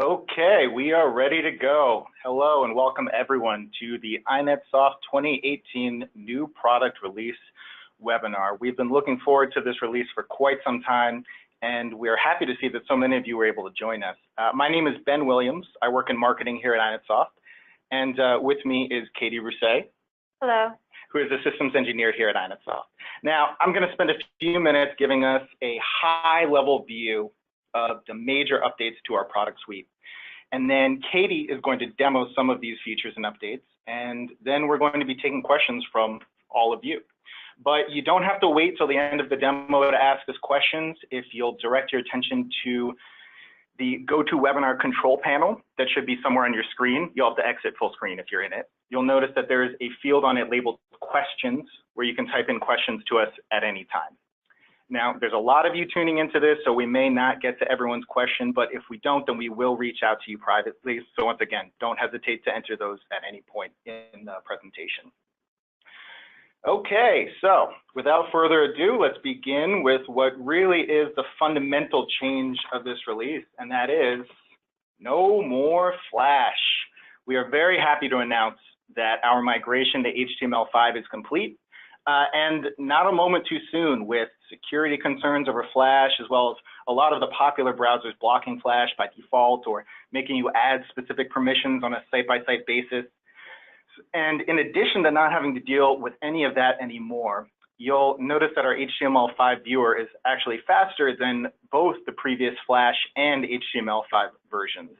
Okay, we are ready to go. Hello and welcome everyone to the InetSoft 2018 new product release webinar. We've been looking forward to this release for quite some time, and we're happy to see that so many of you were able to join us. My name is Ben Williams. I work in marketing here at InetSoft, and with me is Katie Rousset. Hello. Who is a systems engineer here at InetSoft. Now, I'm going to spend a few minutes giving us a high-level view of the major updates to our product suite. And then Katie is going to demo some of these features and updates, and then we're going to be taking questions from all of you. But you don't have to wait till the end of the demo to ask us questions. If you'll direct your attention to the GoToWebinar control panel that should be somewhere on your screen. You'll have to exit full screen if you're in it. You'll notice that there's a field on it labeled questions where you can type in questions to us at any time. Now, there's a lot of you tuning into this, so we may not get to everyone's question, but if we don't, then we will reach out to you privately. So once again, don't hesitate to enter those at any point in the presentation. Okay, so without further ado, let's begin with what really is the fundamental change of this release, and that is no more Flash. We are very happy to announce that our migration to HTML5 is complete, and not a moment too soon, with security concerns over Flash, as well as a lot of the popular browsers blocking Flash by default or making you add specific permissions on a site-by-site basis. And in addition to not having to deal with any of that anymore, you'll notice that our HTML5 viewer is actually faster than both the previous Flash and HTML5 versions.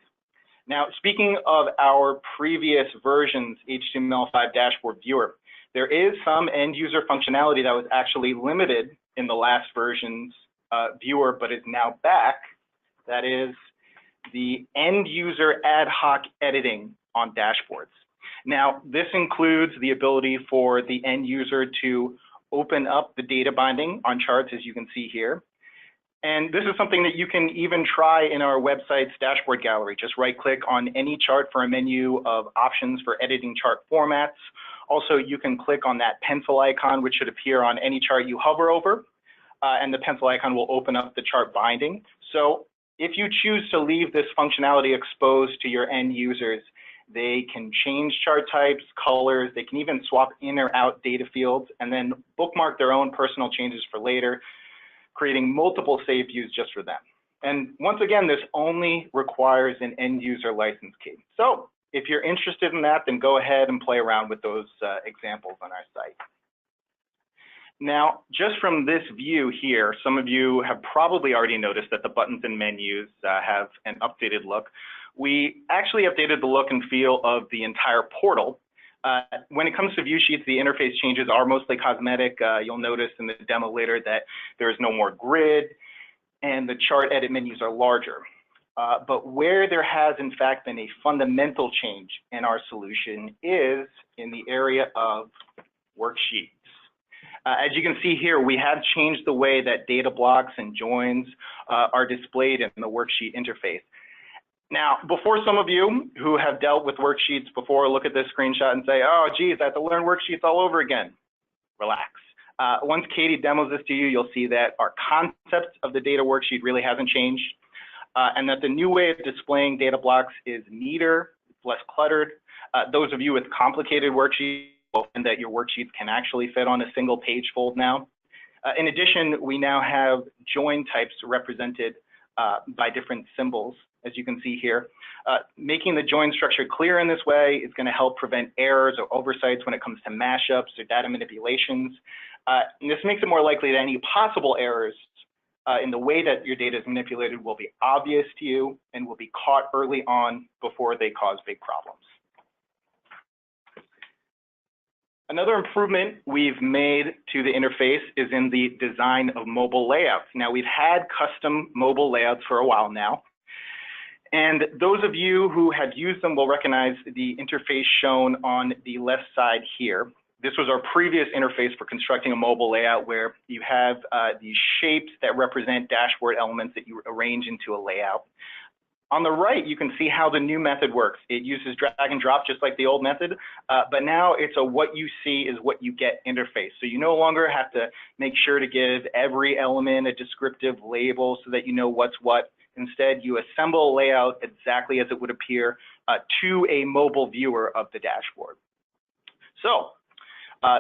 Now, speaking of our previous versions HTML5 dashboard viewer, there is some end user functionality that was actually limited in the last version's viewer, but is now back. That is the end user ad hoc editing on dashboards. Now, this includes the ability for the end user to open up the data binding on charts, as you can see here. And this is something that you can even try in our website's dashboard gallery. Just right-click on any chart for a menu of options for editing chart formats. Also, you can click on that pencil icon, which should appear on any chart you hover over, and the pencil icon will open up the chart binding. So if you choose to leave this functionality exposed to your end users, they can change chart types, colors, they can even swap in or out data fields, and then bookmark their own personal changes for later, creating multiple save views just for them. And once again, this only requires an end user license key. So if you're interested in that, then go ahead and play around with those examples on our site. Now, just from this view here, some of you have probably already noticed that the buttons and menus have an updated look. We actually updated the look and feel of the entire portal. When it comes to view sheets, the interface changes are mostly cosmetic. You'll notice in the demo later that there is no more grid and the chart edit menus are larger. But where there has in fact been a fundamental change in our solution is in the area of worksheets. As you can see here, we have changed the way that data blocks and joins are displayed in the worksheet interface. Now, before some of you who have dealt with worksheets before look at this screenshot and say, oh, geez, I have to learn worksheets all over again, relax. Once Katie demos this to you, you'll see that our concept of the data worksheet really hasn't changed, and that the new way of displaying data blocks is neater, less cluttered. Those of you with complicated worksheets will find that your worksheets can actually fit on a single page fold now. In addition, we now have join types represented by different symbols, as you can see here. Making the join structure clear in this way is going to help prevent errors or oversights when it comes to mashups or data manipulations. And this makes it more likely that any possible errors in the way that your data is manipulated will be obvious to you and will be caught early on before they cause big problems. Another improvement we've made to the interface is in the design of mobile layouts. Now, we've had custom mobile layouts for a while now, and those of you who have used them will recognize the interface shown on the left side here. This was our previous interface for constructing a mobile layout, where you have these shapes that represent dashboard elements that you arrange into a layout. On the right, you can see how the new method works. It uses drag and drop just like the old method, but now it's a what you see is what you get interface. So you no longer have to make sure to give every element a descriptive label so that you know what's what. Instead, you assemble a layout exactly as it would appear to a mobile viewer of the dashboard. So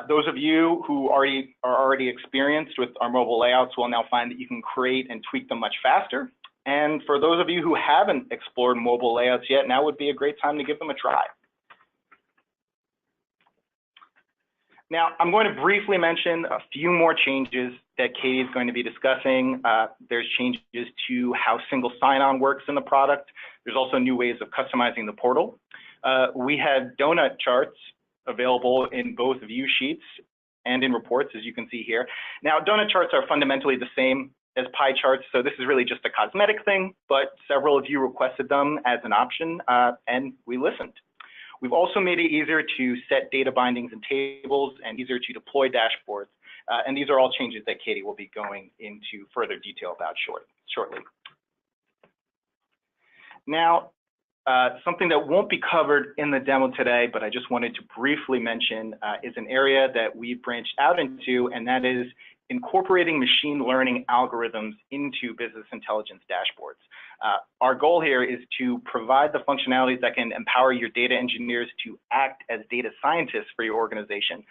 those of you who are already experienced with our mobile layouts will now find that you can create and tweak them much faster. And for those of you who haven't explored mobile layouts yet, now would be a great time to give them a try. Now, I'm going to briefly mention a few more changes that Katie is going to be discussing. There's changes to how single sign-on works in the product. There's also new ways of customizing the portal. We have donut charts available in both view sheets and in reports, as you can see here. Now, donut charts are fundamentally the same as pie charts, so this is really just a cosmetic thing, but several of you requested them as an option, and we listened. We've also made it easier to set data bindings and tables and easier to deploy dashboards. And these are all changes that Katie will be going into further detail about shortly. Now, something that won't be covered in the demo today, but I just wanted to briefly mention is an area that we've branched out into, and that is incorporating machine learning algorithms into business intelligence dashboards. Our goal here is to provide the functionalities that can empower your data engineers to act as data scientists for your organization.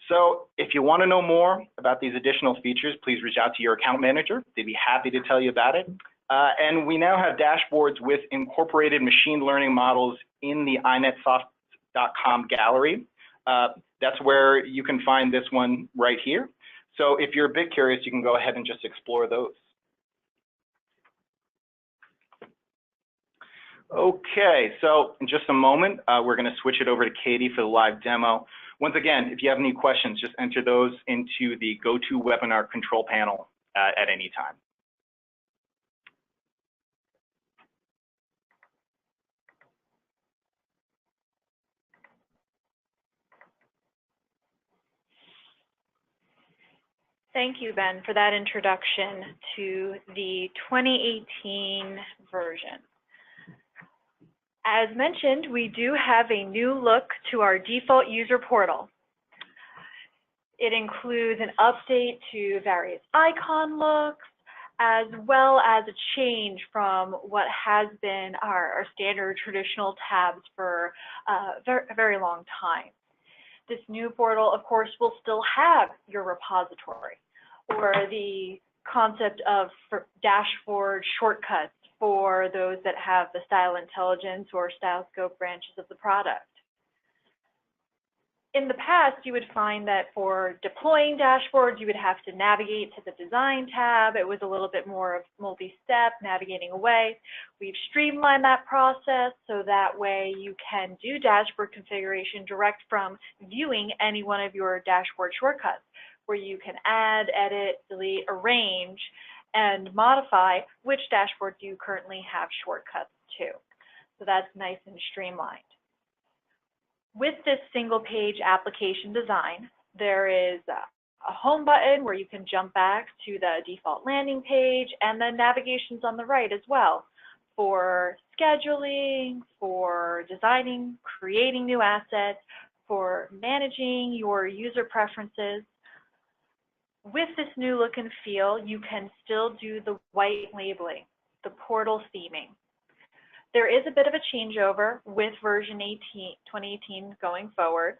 So if you want to know more about these additional features, please reach out to your account manager. They'd be happy to tell you about it. And we now have dashboards with incorporated machine learning models in the InetSoft's.com gallery. That's where you can find this one right here. So if you're a bit curious, you can go ahead and just explore those. Okay, so in just a moment, we're going to switch it over to Katie for the live demo. Once again, if you have any questions, just enter those into the GoToWebinar control panel at any time. Thank you, Ben, for that introduction to the 2018 version. As mentioned, we do have a new look to our default user portal. It includes an update to various icon looks, as well as a change from what has been our standard traditional tabs for a very long time. This new portal, of course, will still have your repository or the concept of dashboard shortcuts for those that have the style intelligence or style scope branches of the product. In the past, you would find that for deploying dashboards, you would have to navigate to the design tab. It was a little bit more of multi-step navigating away. We've streamlined that process so that way you can do dashboard configuration direct from viewing any one of your dashboard shortcuts, where you can add, edit, delete, arrange, and modify which dashboard you currently have shortcuts to. So that's nice and streamlined. With this single page application design, there is a home button where you can jump back to the default landing page, and then navigation's on the right as well for scheduling, for designing, creating new assets, for managing your user preferences. With this new look and feel, you can still do the white labeling, the portal theming. There is a bit of a changeover with version 2018 going forward,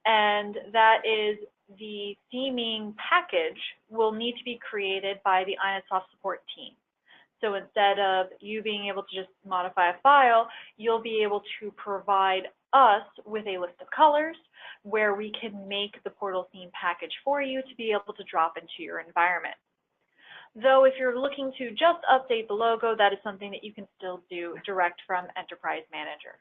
and that is the theming package will need to be created by the InetSoft support team. So instead of you being able to just modify a file, you'll be able to provide us with a list of colors where we can make the portal theme package for you to be able to drop into your environment. Though if you're looking to just update the logo, that is something that you can still do direct from Enterprise Manager.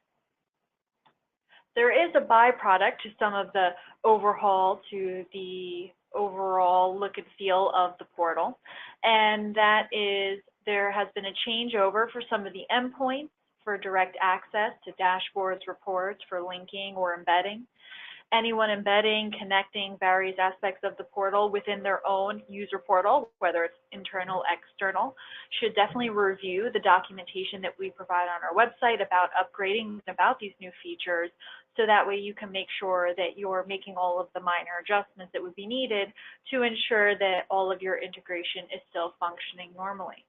There is a byproduct to some of the overhaul to the overall look and feel of the portal, and that is there has been a changeover for some of the endpoints for direct access to dashboards, reports, for linking or embedding. Anyone embedding, connecting various aspects of the portal within their own user portal, whether it's internal, external, should definitely review the documentation that we provide on our website about upgrading about these new features, so that way you can make sure that you're making all of the minor adjustments that would be needed to ensure that all of your integration is still functioning normally.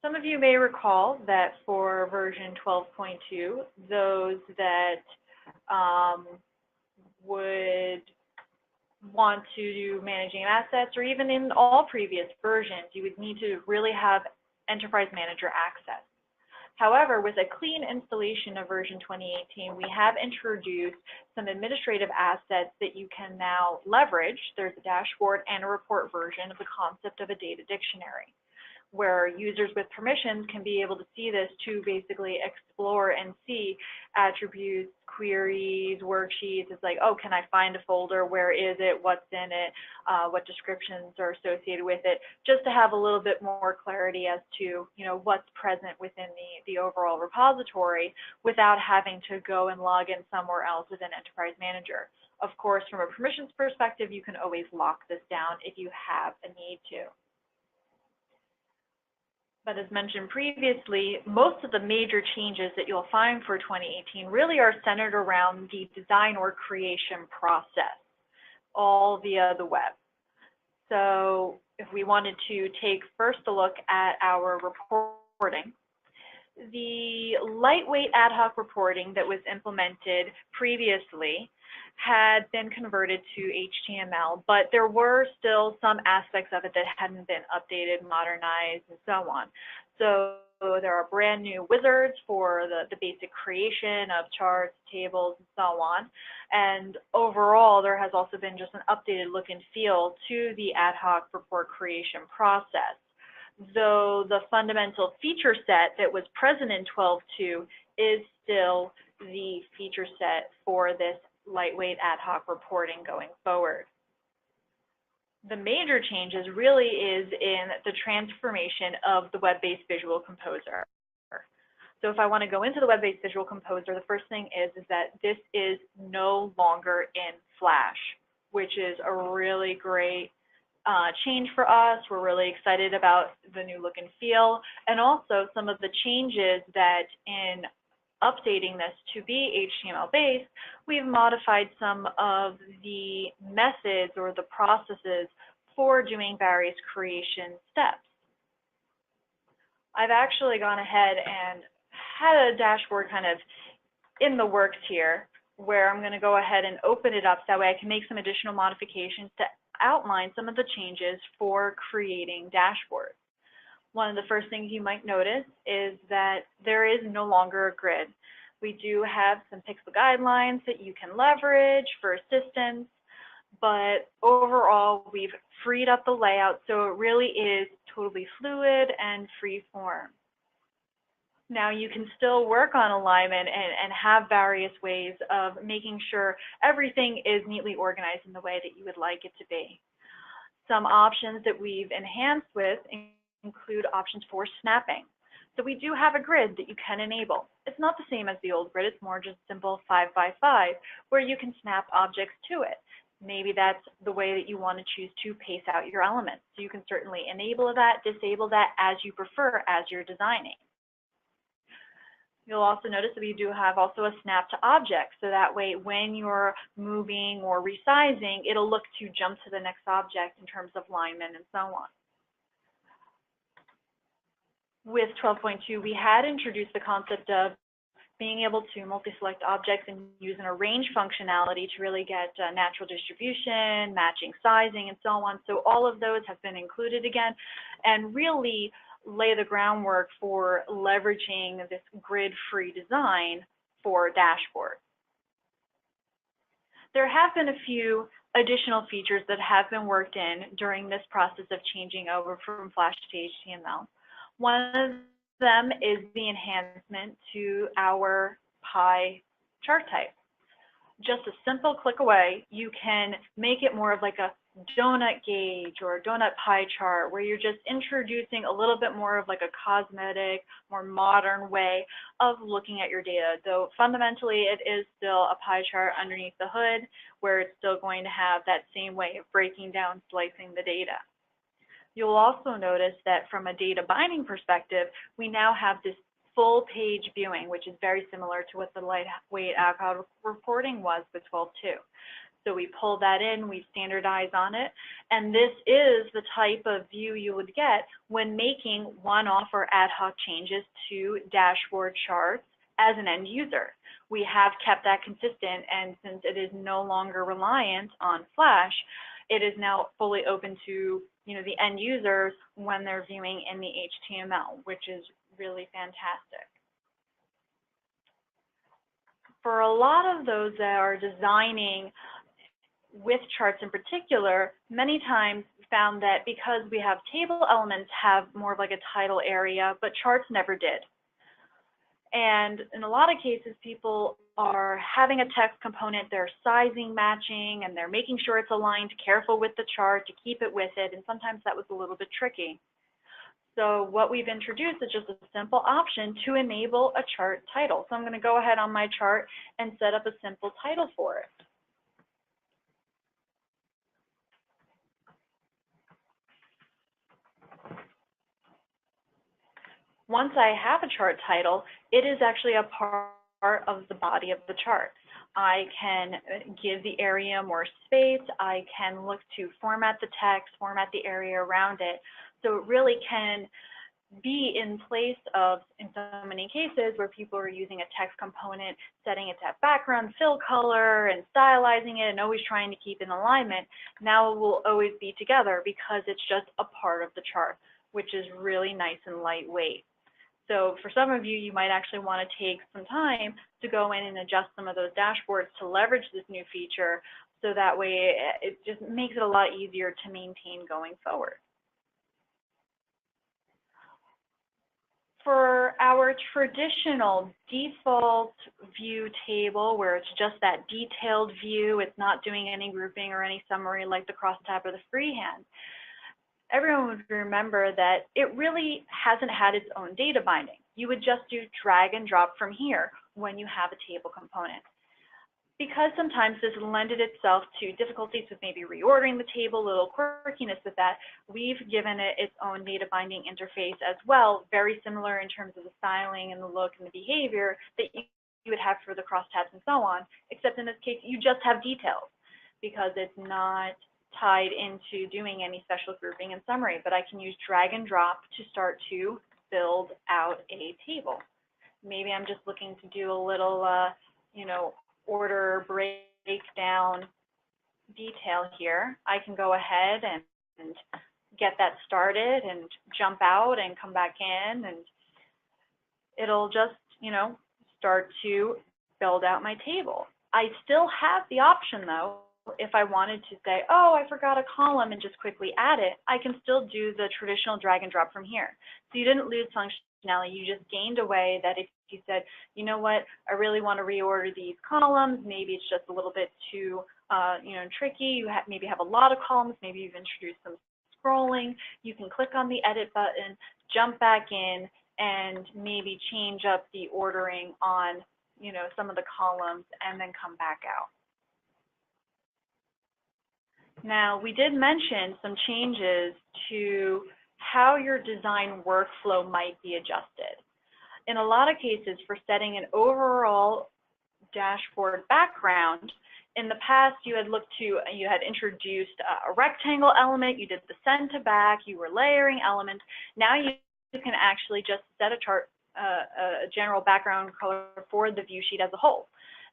Some of you may recall that for version 12.2, those that would want to do managing assets, or even in all previous versions, you would need to really have Enterprise Manager access. However, with a clean installation of version 2018, we have introduced some administrative assets that you can now leverage. There's a dashboard and a report version of the concept of a data dictionary, where users with permissions can be able to see this to basically explore and see attributes, queries, worksheets. It's like, oh, can I find a folder? Where is it? What's in it? What descriptions are associated with it? Just to have a little bit more clarity as to, what's present within the overall repository without having to go and log in somewhere else within Enterprise Manager. Of course, from a permissions perspective, you can always lock this down if you have a need to. But as mentioned previously, most of the major changes that you'll find for 2018 really are centered around the design or creation process, all via the web. So if we wanted to take first a look at our reporting, the lightweight ad hoc reporting that was implemented previously had been converted to HTML, but there were still some aspects of it that hadn't been updated, modernized, and so on. So there are brand new wizards for the basic creation of charts, tables, and so on. And overall, there has also been just an updated look and feel to the ad hoc report creation process. Though the fundamental feature set that was present in 12.2 is still the feature set for this lightweight ad hoc reporting going forward. The major changes really is in the transformation of the web-based Visual Composer. So if I want to go into the web-based Visual Composer, the first thing is that this is no longer in Flash, which is a really great change for us. We're really excited about the new look and feel, and also some of the changes that in updating this to be HTML based, we've modified some of the methods or the processes for doing various creation steps. I've actually gone ahead and had a dashboard kind of in the works here, where I'm going to go ahead and open it up so that way I can make some additional modifications to outline some of the changes for creating dashboards. One of the first things you might notice is that there is no longer a grid. We do have some pixel guidelines that you can leverage for assistance, but overall we've freed up the layout so it really is totally fluid and free form. Now you can still work on alignment and have various ways of making sure everything is neatly organized in the way that you would like it to be. Some options that we've enhanced with include options for snapping. So we do have a grid that you can enable. It's not the same as the old grid, it's more just simple 5 by 5, where you can snap objects to it. Maybe that's the way that you want to choose to pace out your elements. So you can certainly enable that, disable that as you prefer as you're designing. You'll also notice that we do have also a snap to object, so that way when you're moving or resizing, it'll look to jump to the next object in terms of alignment and so on. With 12.2, we had introduced the concept of being able to multi-select objects and use an arrange functionality to really get natural distribution, matching sizing, and so on. So all of those have been included again, and really lay the groundwork for leveraging this grid-free design for dashboards. There have been a few additional features that have been worked in during this process of changing over from Flash to HTML. One of them is the enhancement to our pie chart type. Just a simple click away, you can make it more of like a donut gauge or a donut pie chart, where you're just introducing a little bit more of like a cosmetic, more modern way of looking at your data. Though fundamentally it is still a pie chart underneath the hood, where it's still going to have that same way of breaking down, slicing the data. You'll also notice that from a data binding perspective, we now have this full page viewing, which is very similar to what the lightweight ad hoc reporting was with 12.2. So we pull that in, we standardize on it, and this is the type of view you would get when making one-off or ad hoc changes to dashboard charts as an end user. We have kept that consistent, and since it is no longer reliant on Flash, it is now fully open to the end users when they're viewing in the HTML, which is really fantastic. For a lot of those that are designing with charts in particular, many times we found that because we have table elements have more of like a title area, but charts never did. And in a lot of cases, people are having a text component, they're sizing matching, and they're making sure it's aligned, careful with the chart to keep it with it, and sometimes that was a little bit tricky. So what we've introduced is just a simple option to enable a chart title. So I'm going to go ahead on my chart and set up a simple title for it. Once I have a chart title, it is actually a part of the body of the chart. I can give the area more space. I can look to format the text, format the area around it. So it really can be in place of, in so many cases, where people are using a text component, setting it to have background, fill color, and stylizing it, and always trying to keep in alignment. Now it will always be together because it's just a part of the chart, which is really nice and lightweight. So for some of you, you might actually want to take some time to go in and adjust some of those dashboards to leverage this new feature, so that way it just makes it a lot easier to maintain going forward. For our traditional default view table, where it's just that detailed view, it's not doing any grouping or any summary like the crosstab or the freehand, everyone would remember that it really hasn't had its own data binding. You would just do drag and drop from here when you have a table component. Because sometimes this lended itself to difficulties with maybe reordering the table, a little quirkiness with that, we've given it its own data binding interface as well, very similar in terms of the styling and the look and the behavior that you would have for the crosstabs and so on, except in this case, you just have details because it's not tied into doing any special grouping and summary, but I can use drag and drop to start to build out a table. Maybe I'm just looking to do a little, order breakdown detail here. I can go ahead and get that started and jump out and come back in, and it'll just, start to build out my table. I still have the option though, if I wanted to say, oh, I forgot a column and just quickly add it, I can still do the traditional drag and drop from here. So you didn't lose functionality, you just gained a way that if you said, you know what, I really want to reorder these columns, maybe it's just a little bit too, tricky, you maybe have a lot of columns, maybe you've introduced some scrolling, you can click on the edit button, jump back in, and maybe change up the ordering on, some of the columns and then come back out. Now, we did mention some changes to how your design workflow might be adjusted. In a lot of cases, for setting an overall dashboard background, in the past you had introduced a rectangle element, you did the send to back, you were layering elements. Now you can actually just set a chart, a general background color for the view sheet as a whole,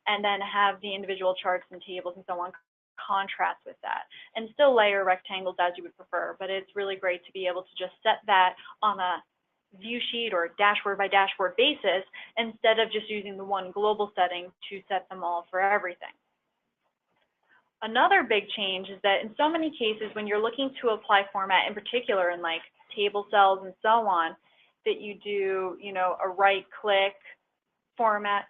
and then have the individual charts and tables and so on contrast with that, and still layer rectangles as you would prefer, but it's really great to be able to just set that on a view sheet or dashboard by dashboard basis instead of just using the one global setting to set them all for everything. Another big change is that in so many cases when you're looking to apply format, in particular in like table cells and so on, that you do, a right-click format,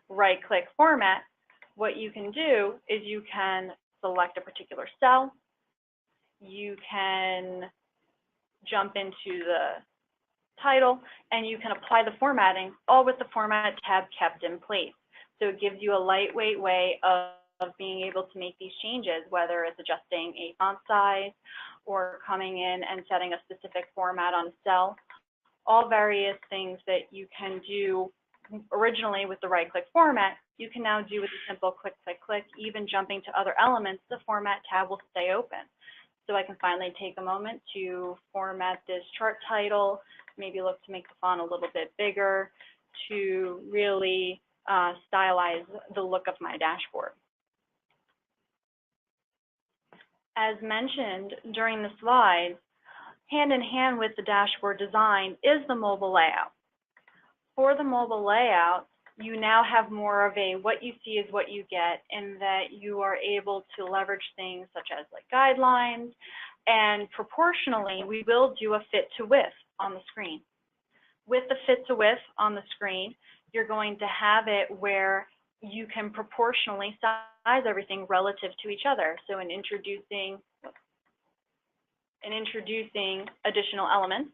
what you can do is you can select a particular cell, you can jump into the title, and you can apply the formatting, all with the Format tab kept in place. So it gives you a lightweight way of being able to make these changes, whether it's adjusting a font size or coming in and setting a specific format on a cell, all various things that you can do originally with the right-click format, you can now do with a simple click, click, click. Even jumping to other elements, the Format tab will stay open. So I can finally take a moment to format this chart title, maybe look to make the font a little bit bigger, to really stylize the look of my dashboard. As mentioned during the slides, hand in hand with the dashboard design is the mobile layout. For the mobile layout, you now have more of a what you see is what you get, in that you are able to leverage things such as like guidelines, and proportionally, we will do a fit to width on the screen. With the fit to width on the screen, you're going to have it where you can proportionally size everything relative to each other. So in introducing additional elements,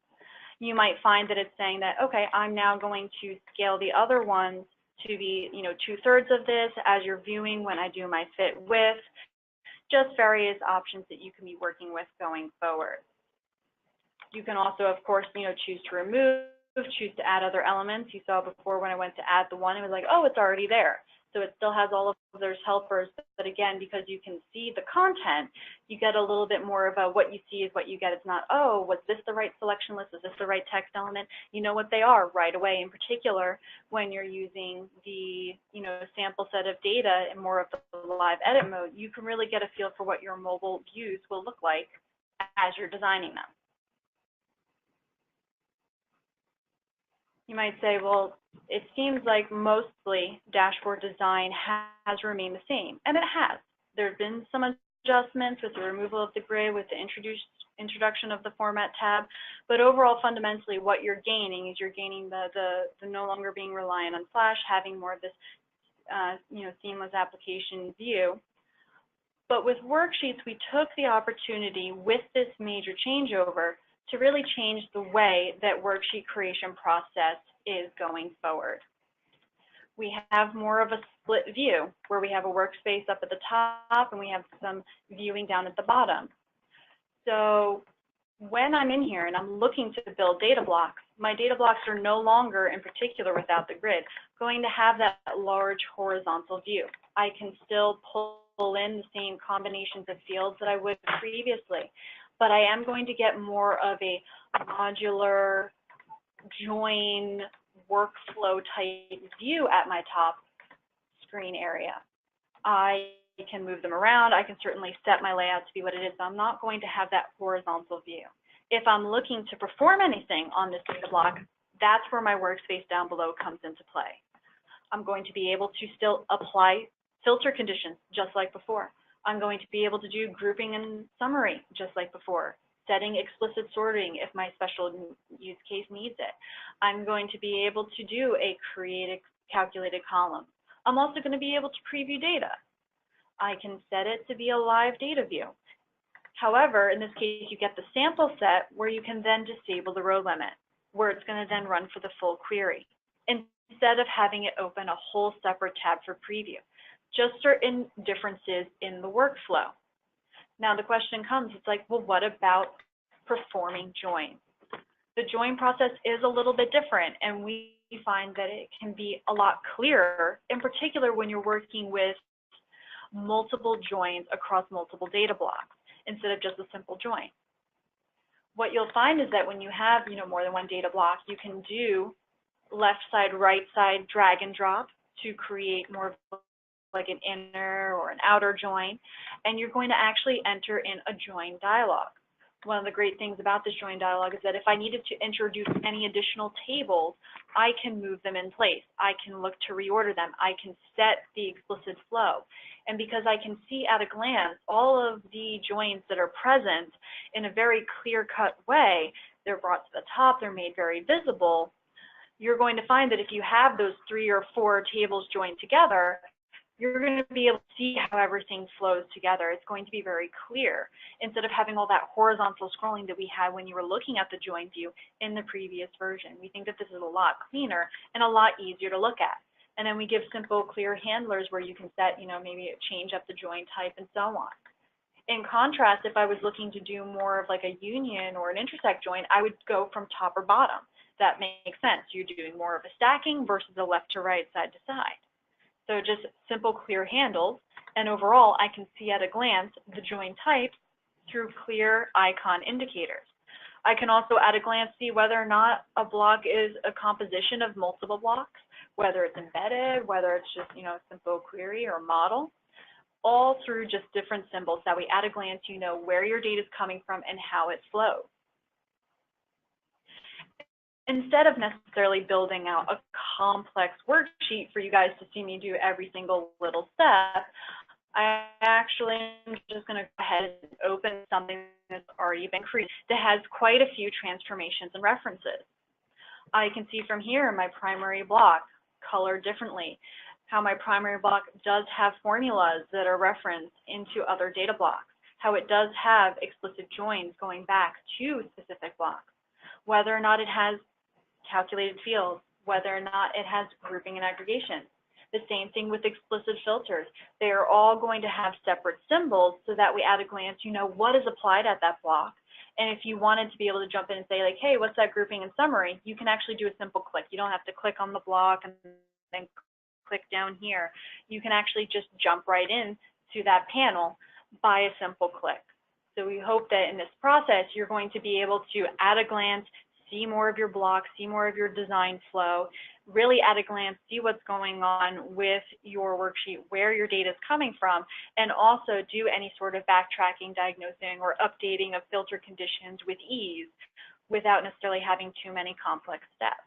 you might find that it's saying that, okay, I'm now going to scale the other ones to be, 2/3 of this as you're viewing when I do my fit width, just various options that you can be working with going forward. You can also, of course, choose to remove, choose to add other elements. You saw before when I went to add the one, it was like, oh, it's already there. So it still has all of those helpers, but again, because you can see the content, you get a little bit more of a what you see is what you get. It's not, oh, was this the right selection list? Is this the right text element? You know what they are right away. In particular, when you're using the sample set of data in more of the live edit mode, you can really get a feel for what your mobile views will look like as you're designing them. You might say, well, it seems like mostly dashboard design has remained the same, and it has. There have been some adjustments with the removal of the grid, with the introduction of the Format tab, but overall, fundamentally, what you're gaining is you're gaining the no longer being reliant on Flash, having more of this seamless application view. But with worksheets, we took the opportunity with this major changeover to really change the way that worksheet creation process is going forward. We have more of a split view where we have a workspace up at the top and we have some viewing down at the bottom. So when I'm in here and I'm looking to build data blocks, my data blocks are no longer, in particular without the grid, going to have that large horizontal view. I can still pull in the same combinations of fields that I would previously, but I am going to get more of a modular join workflow type view at my top screen area. I can move them around. I can certainly set my layout to be what it is. So I'm not going to have that horizontal view. If I'm looking to perform anything on this data block, that's where my workspace down below comes into play. I'm going to be able to still apply filter conditions just like before. I'm going to be able to do grouping and summary just like before, setting explicit sorting if my special use case needs it. I'm going to be able to do a create a calculated column. I'm also going to be able to preview data. I can set it to be a live data view. However, in this case, you get the sample set where you can then disable the row limit, where it's going to then run for the full query, instead of having it open a whole separate tab for preview. Just certain differences in the workflow. Now the question comes, it's like, well, what about performing joins? The join process is a little bit different, and we find that it can be a lot clearer, in particular when you're working with multiple joins across multiple data blocks instead of just a simple join. What you'll find is that when you have more than one data block, you can do left side, right side, drag and drop to create more of like an inner or an outer join, and you're going to actually enter in a join dialog. One of the great things about this join dialog is that if I needed to introduce any additional tables, I can move them in place. I can look to reorder them. I can set the explicit flow. And because I can see at a glance all of the joins that are present in a very clear-cut way, they're brought to the top, they're made very visible, you're going to find that if you have those 3 or 4 tables joined together, you're going to be able to see how everything flows together. It's going to be very clear instead of having all that horizontal scrolling that we had when you were looking at the join view in the previous version. We think that this is a lot cleaner and a lot easier to look at. And then we give simple, clear handlers where you can set, maybe change up the join type and so on. In contrast, if I was looking to do more of like a union or an intersect join, I would go from top or bottom. that makes sense. You're doing more of a stacking versus a left to right, side to side. So just simple, clear handles, and overall, I can see at a glance the join types through clear icon indicators. I can also at a glance see whether or not a block is a composition of multiple blocks, whether it's embedded, whether it's just, a simple query or model, all through just different symbols that way at a glance you know where your data is coming from and how it flows. Instead of necessarily building out a complex worksheet for you guys to see me do every single little step, I actually am just going to go ahead and open something that's already been created that has quite a few transformations and references. I can see from here my primary block colored differently, how my primary block does have formulas that are referenced into other data blocks, how it does have explicit joins going back to specific blocks, whether or not it has calculated fields, whether or not it has grouping and aggregation. The same thing with explicit filters. They are all going to have separate symbols so that we at a glance you know what is applied at that block. And if you wanted to be able to jump in and say like, hey, what's that grouping and summary, you can actually do a simple click. You don't have to click on the block and then click down here. You can actually just jump right in to that panel by a simple click. So we hope that in this process, you're going to be able to, at a glance, see more of your blocks, see more of your design flow, really at a glance, see what's going on with your worksheet, where your data is coming from, and also do any sort of backtracking, diagnosing, or updating of filter conditions with ease without necessarily having too many complex steps.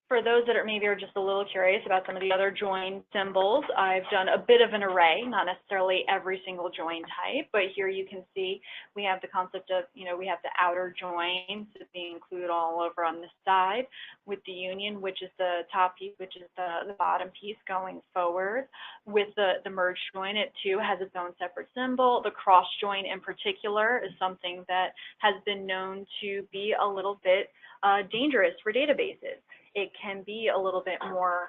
For those that maybe are just a little curious about some of the other join symbols, I've done a bit of an array, not necessarily every single join type, but here you can see we have the concept of, we have the outer joins that we include all over on the side, with the union, which is the top piece, which is the bottom piece going forward. With the merge join, it too has its own separate symbol. The cross join in particular is something that has been known to be a little bit dangerous for databases. It can be a little bit more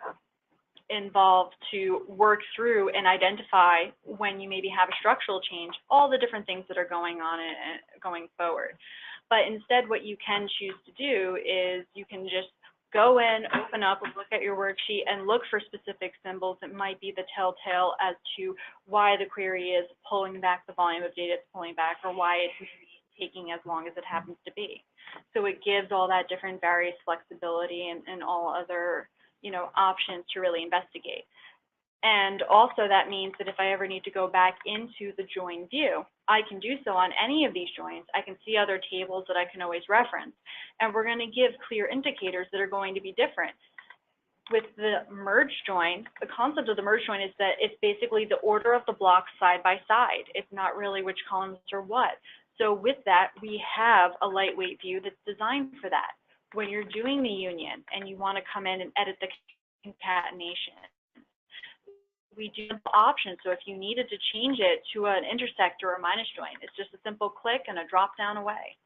involved to work through and identify when you maybe have a structural change, all the different things that are going on and going forward. But instead, what you can choose to do is you can just go in, open up, look at your worksheet, and look for specific symbols that might be the telltale as to why the query is pulling back the volume of data it's pulling back, or why it's taking as long as it happens to be. So it gives all that different various flexibility and all other, options to really investigate. And also that means that if I ever need to go back into the join view, I can do so on any of these joins. I can see other tables that I can always reference. And we're going to give clear indicators that are going to be different. With the merge join, the concept of the merge join is that it's basically the order of the blocks side by side. It's not really which columns are what. So with that, we have a lightweight view that's designed for that. When you're doing the union and you want to come in and edit the concatenation, we do options. So if you needed to change it to an intersect or a minus join, it's just a simple click and a drop down away.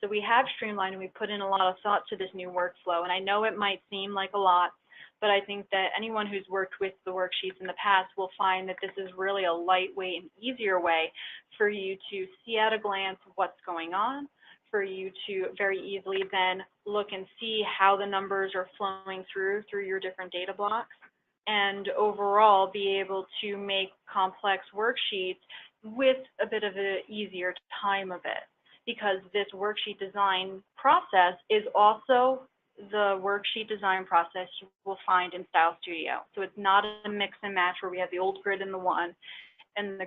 So we have streamlined and we put in a lot of thought to this new workflow. And I know it might seem like a lot, but I think that anyone who's worked with the worksheets in the past will find that this is really a lightweight and easier way for you to see at a glance what's going on, for you to very easily then look and see how the numbers are flowing through your different data blocks, and overall be able to make complex worksheets with a bit of an easier time of it, because this worksheet design process is also the worksheet design process you will find in Style Studio. So it's not a mix and match where we have the old grid in the one and the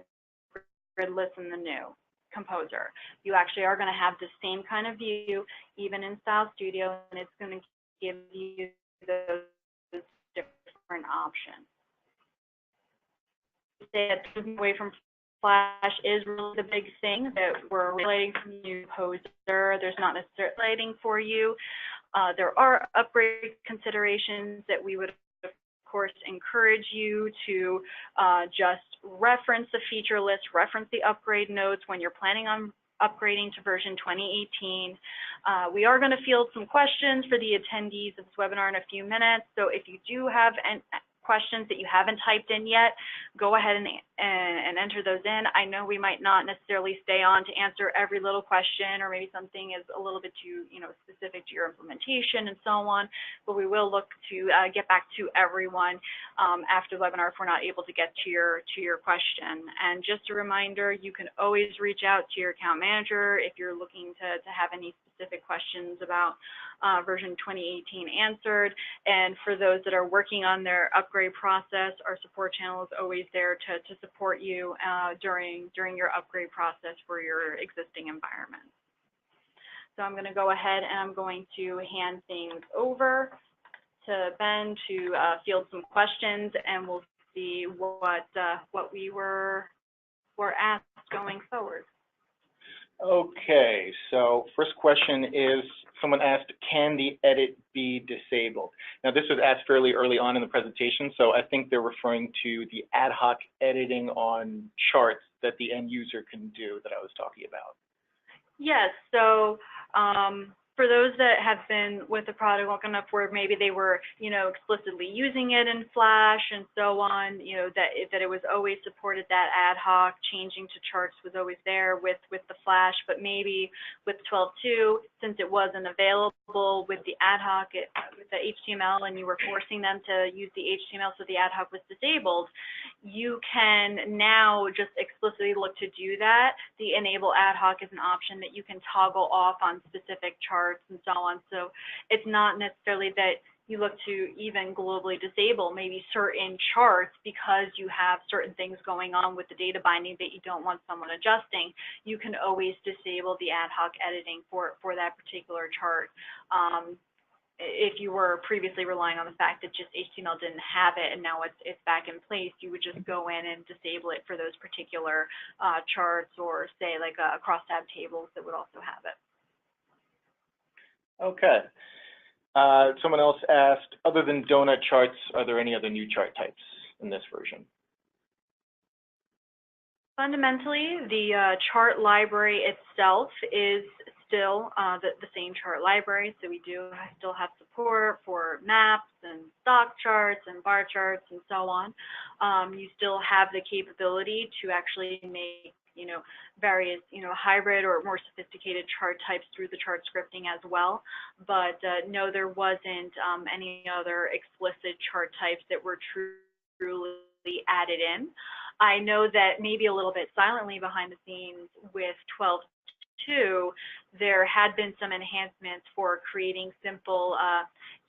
grid list in the new composer. You actually are going to have the same kind of view even in Style Studio, and it's going to give you those different options. That moving away from Flash is really the big thing that we're relating from the new composer. There's not necessarily lighting for you. There are upgrade considerations that we would, of course, encourage you to just reference the feature list, reference the upgrade notes when you're planning on upgrading to version 2018. We are going to field some questions for the attendees of this webinar in a few minutes. So if you do have questions that you haven't typed in yet, go ahead and enter those in. I know we might not necessarily stay on to answer every little question, or maybe something is a little bit too, specific to your implementation and so on, but we will look to get back to everyone after the webinar if we're not able to get to your question. And just a reminder, you can always reach out to your account manager if you're looking to have any specific questions about version 2018 answered. And for those that are working on their upgrade process, our support channel is always there to support you during your upgrade process for your existing environment. So I'm going to go ahead and I'm going to hand things over to Ben to field some questions, and we'll see what we were asked going forward. Okay, so first question is, someone asked, can the edit be disabled? Now this was asked fairly early on in the presentation, so I think they're referring to the ad hoc editing on charts that the end user can do that I was talking about. Yes, so for those that have been with the product long enough where maybe they were, explicitly using it in Flash and so on, that it was always supported, that ad hoc changing to charts was always there with the Flash, but maybe with 12.2, since it wasn't available with the ad hoc, with the HTML, and you were forcing them to use the HTML so the ad hoc was disabled, you can now just explicitly look to do that. The enable ad hoc is an option that you can toggle off on specific charts and so on. So it's not necessarily that you look to even globally disable maybe certain charts because you have certain things going on with the data binding that you don't want someone adjusting. You can always disable the ad hoc editing for that particular chart. If you were previously relying on the fact that just HTML didn't have it and now it's back in place, you would just go in and disable it for those particular charts, or say like a crosstab tables that would also have it. Okay. Someone else asked, other than donut charts, are there any other new chart types in this version? Fundamentally, the chart library itself is still the same chart library. So we do still have support for maps and stock charts and bar charts and so on. You still have the capability to actually make various, hybrid or more sophisticated chart types through the chart scripting as well. But no, there wasn't any other explicit chart types that were truly added in. I know that maybe a little bit silently behind the scenes with 12.2, there had been some enhancements for creating simple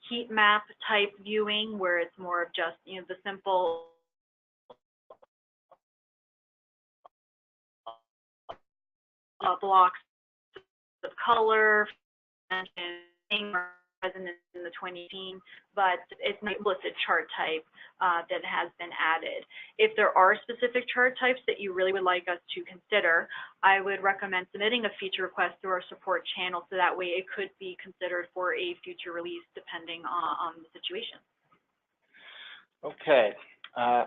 heat map type viewing, where it's more of just, the simple blocks of color and present in the 2018, but it's an explicit chart type that has been added. If there are specific chart types that you really would like us to consider, I would recommend submitting a feature request through our support channel, so that way it could be considered for a future release depending on the situation. Okay. I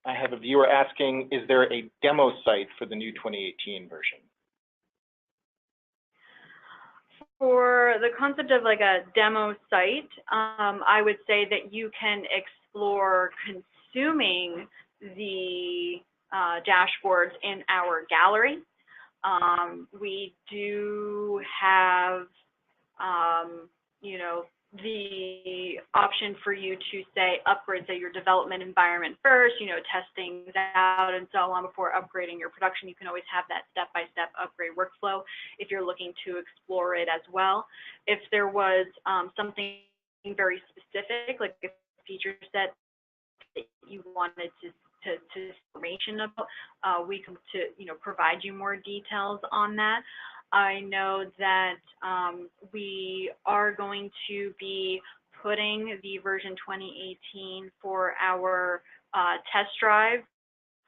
have a viewer asking, is there a demo site for the new 2018 version? For the concept of like a demo site, I would say that you can explore consuming the dashboards in our gallery. We do have, the option for you to say upgrade your development environment first, test things out and so on before upgrading your production. You can always have that step-by-step upgrade workflow if you're looking to explore it as well. If there was something very specific, like a feature set that you wanted to information about, we can provide you more details on that. I know that we are going to be putting the version 2018 for our test drive.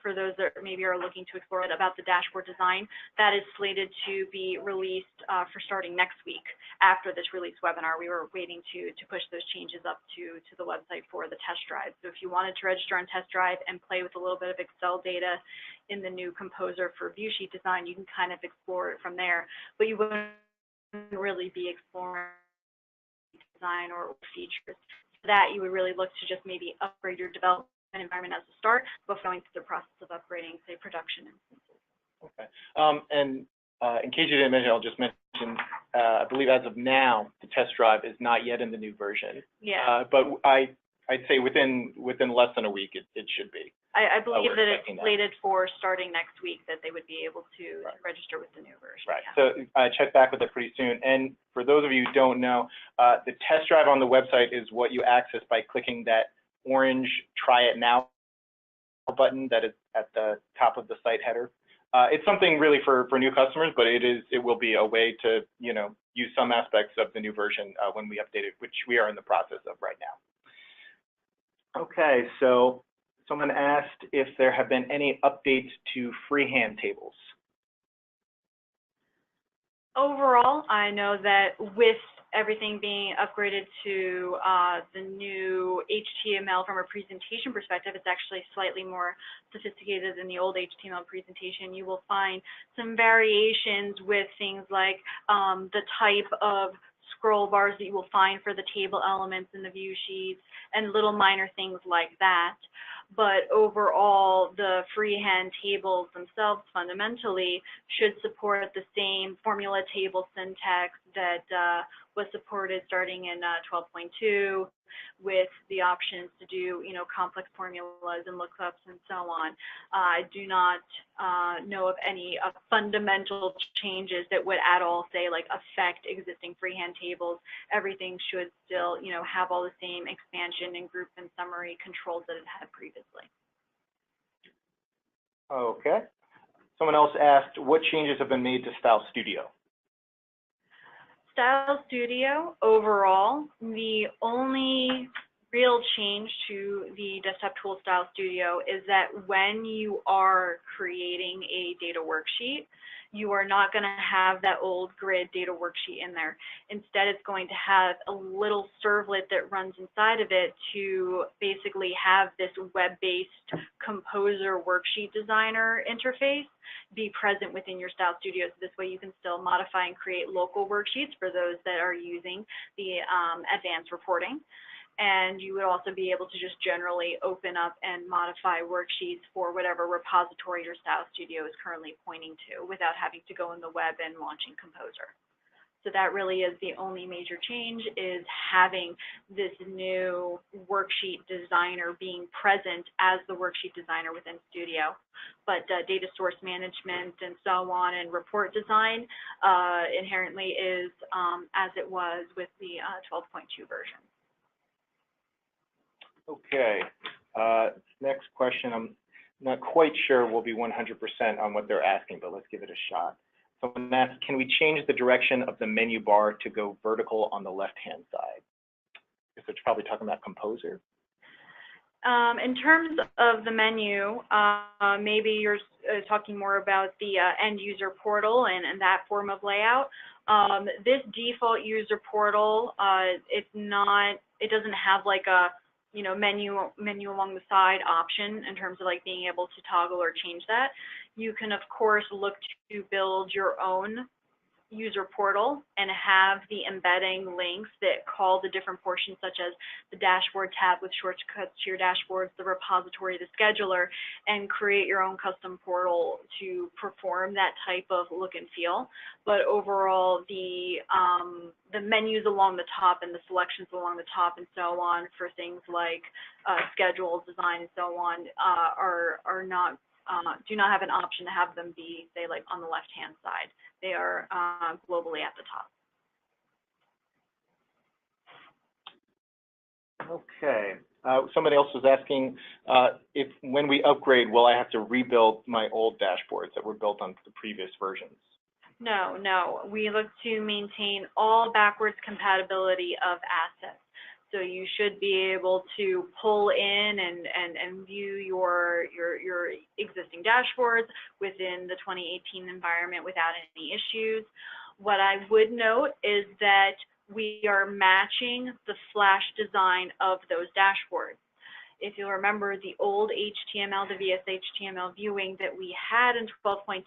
For those that maybe are looking to explore it about the dashboard design, that is slated to be released for starting next week. After this release webinar, we were waiting to push those changes up to the website for the test drive. So if you wanted to register on test drive and play with a little bit of Excel data in the new composer for viewsheet design, you can kind of explore it from there, but you wouldn't really be exploring design or features that, you would really look to just maybe upgrade your development environment as a start before going through the process of upgrading, say, production instances. Okay. And in case you didn't mention, I'll just mention, I believe as of now, the test drive is not yet in the new version. Yeah. But I'd say within less than a week, it should be. I believe that it's slated for starting next week that they would be able to register with the new version. Right. Yeah. So check back with it pretty soon. And for those of you who don't know, the test drive on the website is what you access by clicking that orange "Try It Now" button that is at the top of the site header. It's something really for new customers, but it will be a way to use some aspects of the new version when we update it, which we are in the process of right now. Okay, so someone asked if there have been any updates to freehand tables. Overall, I know that with everything being upgraded to the new HTML from a presentation perspective, it's actually slightly more sophisticated than the old HTML presentation. You will find some variations with things like the type of scroll bars that you will find for the table elements in the view sheets and little minor things like that. But overall, the freehand tables themselves fundamentally should support the same formula table syntax that was supported starting in 12.2 with the options to do, complex formulas and lookups and so on. I do not know of any fundamental changes that would at all, say, like affect existing freehand tables. Everything should still, have all the same expansion and group and summary controls that it had previously. Okay. Someone else asked, what changes have been made to Style Studio? Style Studio, overall, the only real change to the desktop tool Style Studio is that when you are creating a data worksheet, you are not going to have that old grid data worksheet in there. Instead, it's going to have a little servlet that runs inside of it to basically have this web-based composer worksheet designer interface be present within your Style Studio. So this way you can still modify and create local worksheets for those that are using the advanced reporting. And you would also be able to just generally open up and modify worksheets for whatever repository your Style Studio is currently pointing to without having to go in the web and launching Composer. So that really is the only major change, is having this new worksheet designer being present as the worksheet designer within Studio. But data source management and so on and report design inherently is as it was with the 12.2 version. Okay, next question. I'm not quite sure we'll be 100% on what they're asking, but let's give it a shot. Someone asked, can we change the direction of the menu bar to go vertical on the left-hand side? I guess it's probably talking about Composer. In terms of the menu, maybe you're talking more about the end user portal and that form of layout. This default user portal, it doesn't have like a menu along the side option in terms of like being able to toggle or change that. You can of course look to build your own user portal and have the embedding links that call the different portions, such as the dashboard tab with shortcuts to your dashboards, the repository, the scheduler, and create your own custom portal to perform that type of look and feel. But overall, the menus along the top and the selections along the top and so on for things like schedule, design, and so on are not do not have an option to have them be, say, like on the left-hand side. They are globally at the top. Okay. Somebody else was asking if when we upgrade, will I have to rebuild my old dashboards that were built on the previous versions? No, no. We look to maintain all backwards compatibility of assets. So you should be able to pull in and view your existing dashboards within the 2018 environment without any issues. What I would note is that we are matching the Flash design of those dashboards. If you'll remember the old HTML, the VS HTML viewing that we had in 12.2,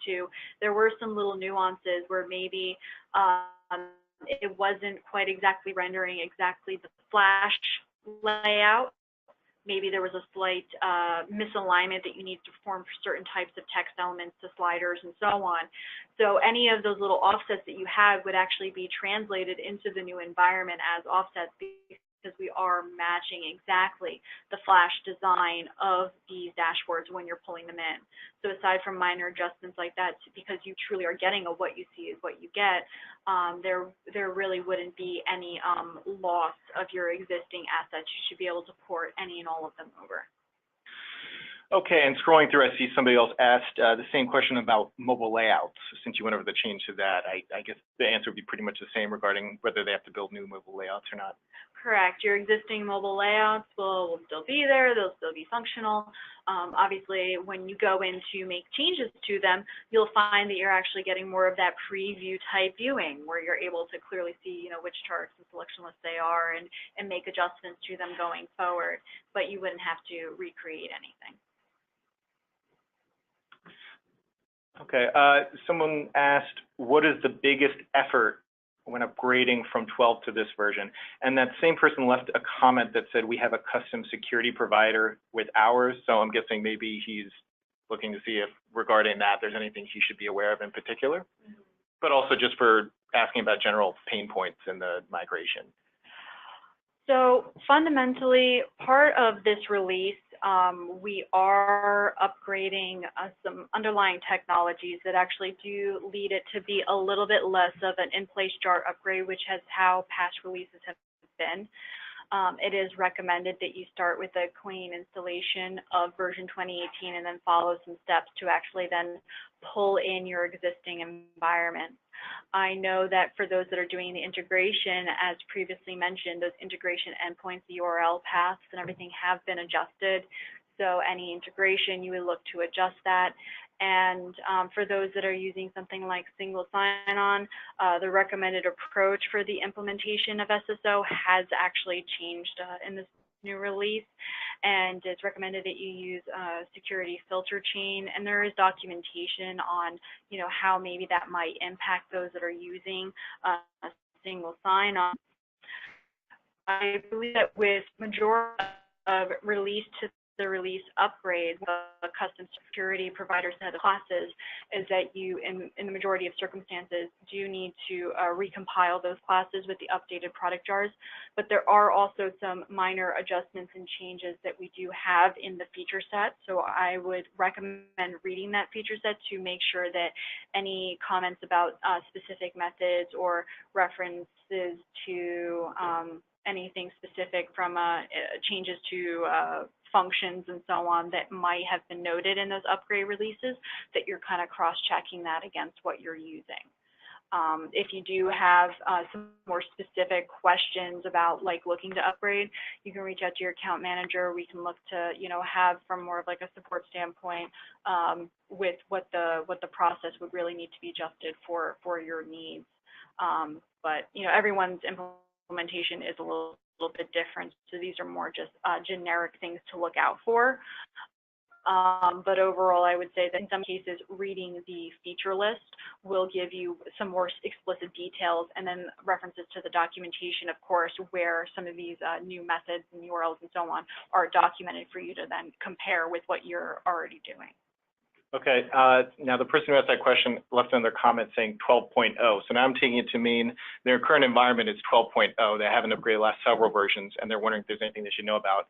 there were some little nuances where maybe it wasn't quite exactly rendering exactly the Flash layout. Maybe there was a slight misalignment that you need to perform for certain types of text elements to sliders and so on. So any of those little offsets that you had would actually be translated into the new environment as offsets, because we are matching exactly the Flash design of these dashboards when you're pulling them in. So aside from minor adjustments like that, because you truly are getting a what you see is what you get, there really wouldn't be any loss of your existing assets. You should be able to port any and all of them over. Okay, and scrolling through, I see somebody else asked the same question about mobile layouts. Since you went over the change to that, I guess the answer would be pretty much the same regarding whether they have to build new mobile layouts or not. Correct. Your existing mobile layouts will still be there. They'll still be functional. Obviously, when you go in to make changes to them, you'll find that you're actually getting more of that preview type viewing, where you're able to clearly see, which charts and selection lists they are, and make adjustments to them going forward. But you wouldn't have to recreate anything. Okay, someone asked, what is the biggest effort when upgrading from 12 to this version? And that same person left a comment that said, we have a custom security provider with ours. So I'm guessing maybe he's looking to see if regarding that, there's anything he should be aware of in particular, but also just for asking about general pain points in the migration. So fundamentally, part of this release, we are upgrading some underlying technologies that actually do lead it to be a little bit less of an in-place jar upgrade, which is how past releases have been. It is recommended that you start with a clean installation of version 2018 and then follow some steps to actually then pull in your existing environment. I know that for those that are doing the integration, as previously mentioned, those integration endpoints, the URL paths and everything have been adjusted. So any integration, you would look to adjust that. And for those that are using something like single sign-on, the recommended approach for the implementation of SSO has actually changed in this new release. And it's recommended that you use a security filter chain, and there is documentation on, how maybe that might impact those that are using a single sign-on. I believe that with majority of release to the release upgrade, the custom security provider set of classes, is that you, in the majority of circumstances, do need to recompile those classes with the updated product jars. But there are also some minor adjustments and changes that we do have in the feature set. So I would recommend reading that feature set to make sure that any comments about specific methods or references to anything specific from changes to functions and so on that might have been noted in those upgrade releases, that you're kind of cross-checking that against what you're using. If you do have some more specific questions about looking to upgrade, you can reach out to your account manager. We can look to have from more of a support standpoint with what the process would really need to be adjusted for your needs. But everyone's implementation is a little bit different, so these are more just generic things to look out for. But overall, I would say that in some cases, reading the feature list will give you some more explicit details, and then references to the documentation, of course, where some of these new methods and URLs and so on are documented for you to then compare with what you're already doing. Okay, now the person who asked that question left in their comment saying 12.0. So now I'm taking it to mean their current environment is 12.0. They haven't upgraded the last several versions, and they're wondering if there's anything they should know about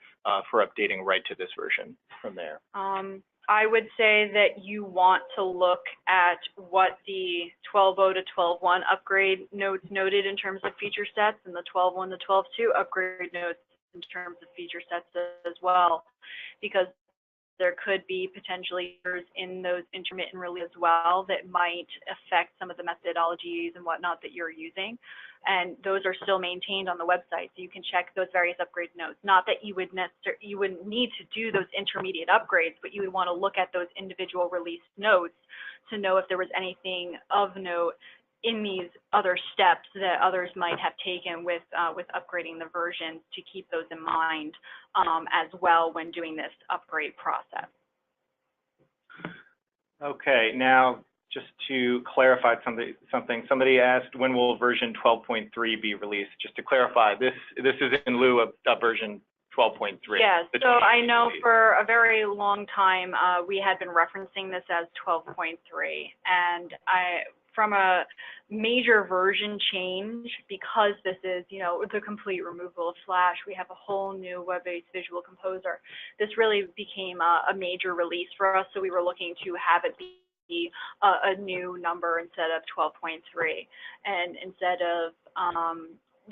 for updating right to this version from there. I would say that you want to look at what the 12.0 to 12.1 upgrade notes noted in terms of feature sets, and the 12.1 to 12.2 upgrade notes in terms of feature sets as well, because there could be potentially errors in those intermittent releases as well that might affect some of the methodologies and whatnot that you're using. And those are still maintained on the website, so you can check those various upgrade notes. Not that you wouldn't need to do those intermediate upgrades, but you would want to look at those individual release notes to know if there was anything of note in these other steps that others might have taken with upgrading the versions, to keep those in mind as well when doing this upgrade process. Okay, now just to clarify something, somebody asked, when will version 12.3 be released? Just to clarify, this is in lieu of version 12.3. Yes, so I know for a very long time, we had been referencing this as 12.3, and from a major version change, because this is, the complete removal of Flash, we have a whole new web-based visual composer. This really became a major release for us, so we were looking to have it be a new number instead of 12.3, and instead of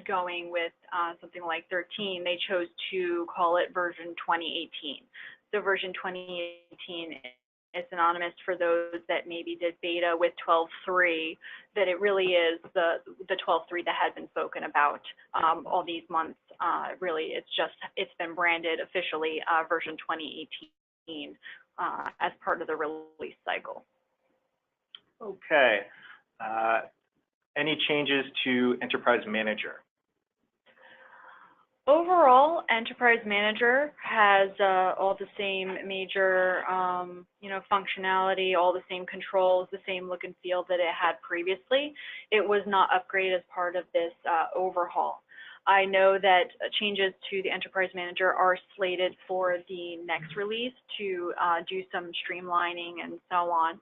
going with something like 13, they chose to call it version 2018. So version 2018 is synonymous for those that maybe did beta with 12.3, that it really is the 12.3 that had been spoken about all these months. Really, it's been branded officially version 2018 as part of the release cycle. Okay. Any changes to Enterprise Manager? Overall, Enterprise Manager has all the same major, functionality, all the same controls, the same look and feel that it had previously. It was not upgraded as part of this overhaul. I know that changes to the Enterprise Manager are slated for the next release to do some streamlining and so on.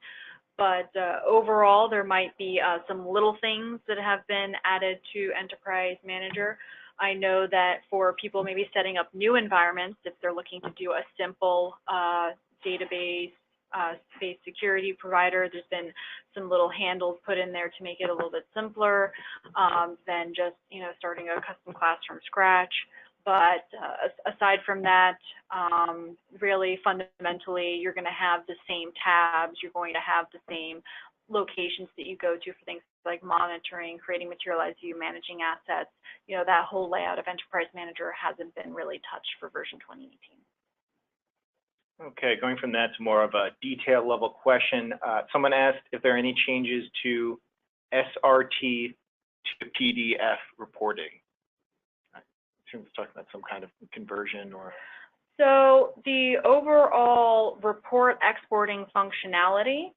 But overall, there might be some little things that have been added to Enterprise Manager. I know that for people maybe setting up new environments, if they're looking to do a simple database space security provider, there's been some little handles put in there to make it a little bit simpler than just starting a custom class from scratch. But aside from that, really fundamentally, you're going to have the same tabs. You're going to have the same locations that you go to for things like monitoring, creating materialized view, managing assets. That whole layout of Enterprise Manager hasn't been really touched for version 2018. Okay, going from that to more of a detail level question. Someone asked if there are any changes to SRT to PDF reporting. I assume it's talking about some kind of conversion or. So the overall report exporting functionality,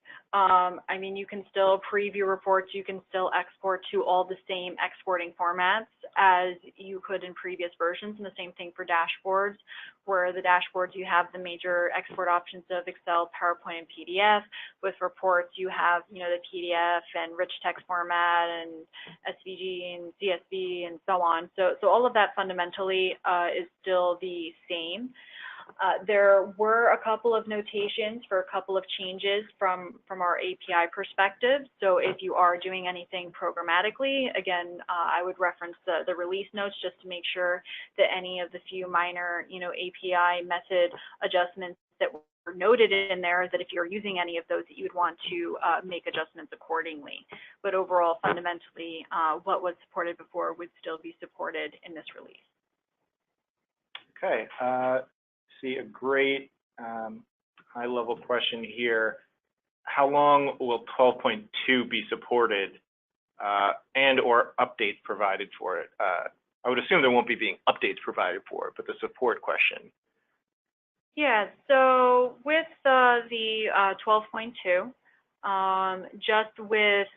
you can still preview reports, you can still export to all the same exporting formats as you could in previous versions, and the same thing for dashboards, where the dashboards you have the major export options of Excel, PowerPoint, and PDF. With reports you have, the PDF and rich text format and SVG and CSV and so on. So all of that fundamentally is still the same. There were a couple of notations for a couple of changes from our API perspective. So if you are doing anything programmatically, again, I would reference the release notes just to make sure that any of the few minor, API method adjustments that were noted in there, that if you're using any of those, that you would want to make adjustments accordingly. But overall, fundamentally, what was supported before would still be supported in this release. Okay. See a great high-level question here. How long will 12.2 be supported and or updates provided for it? I would assume there won't be being updates provided for it, but the support question. Yeah, so with the 12.2, just with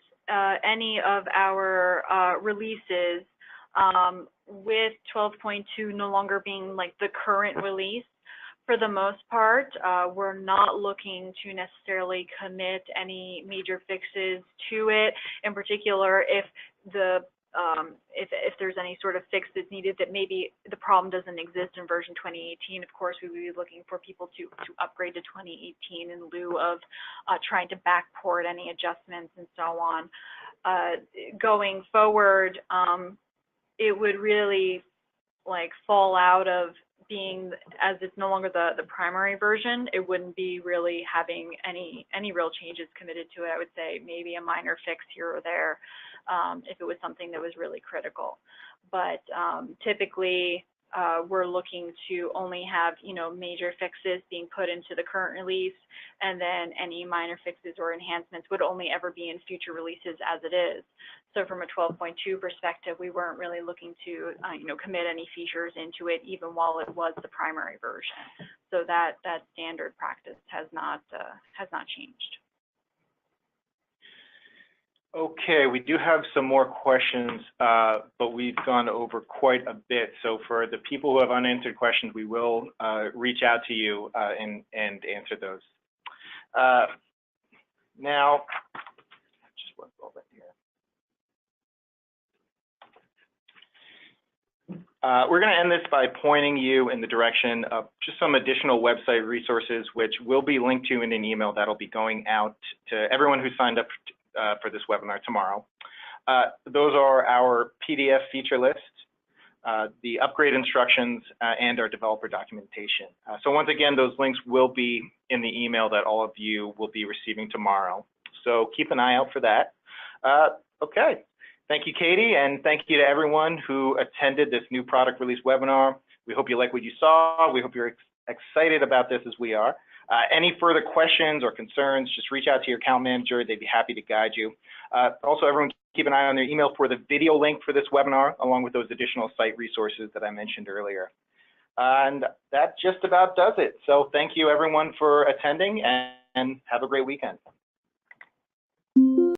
any of our releases, with 12.2 no longer being like the current release, for the most part, we're not looking to necessarily commit any major fixes to it. In particular, if there's any sort of fix that's needed that maybe the problem doesn't exist in version 2018, of course, we would be looking for people to upgrade to 2018 in lieu of trying to backport any adjustments and so on. Going forward, it would really fall out of being, as it's no longer the primary version, it wouldn't be really having any real changes committed to it. I would say maybe a minor fix here or there if it was something that was really critical. But typically, we're looking to only have major fixes being put into the current release, and then any minor fixes or enhancements would only ever be in future releases as it is. So from a 12.2 perspective, we weren't really looking to commit any features into it, even while it was the primary version. So that standard practice has not changed. Okay, we do have some more questions, but we've gone over quite a bit. So for the people who have unanswered questions, we will reach out to you and answer those. Now, just one moment here. We're going to end this by pointing you in the direction of just some additional website resources, which will be linked to in an email that'll be going out to everyone who signed up for this webinar tomorrow. Those are our PDF feature list, the upgrade instructions, and our developer documentation. So once again, those links will be in the email that all of you will be receiving tomorrow. So keep an eye out for that. Okay. Thank you, Katie, and thank you to everyone who attended this new product release webinar. We hope you like what you saw. We hope you're excited about this as we are. Any further questions or concerns, just reach out to your account manager. They'd be happy to guide you. Also, everyone keep an eye on their email for the video link for this webinar, along with those additional site resources that I mentioned earlier. And that just about does it. So thank you, everyone, for attending, and have a great weekend.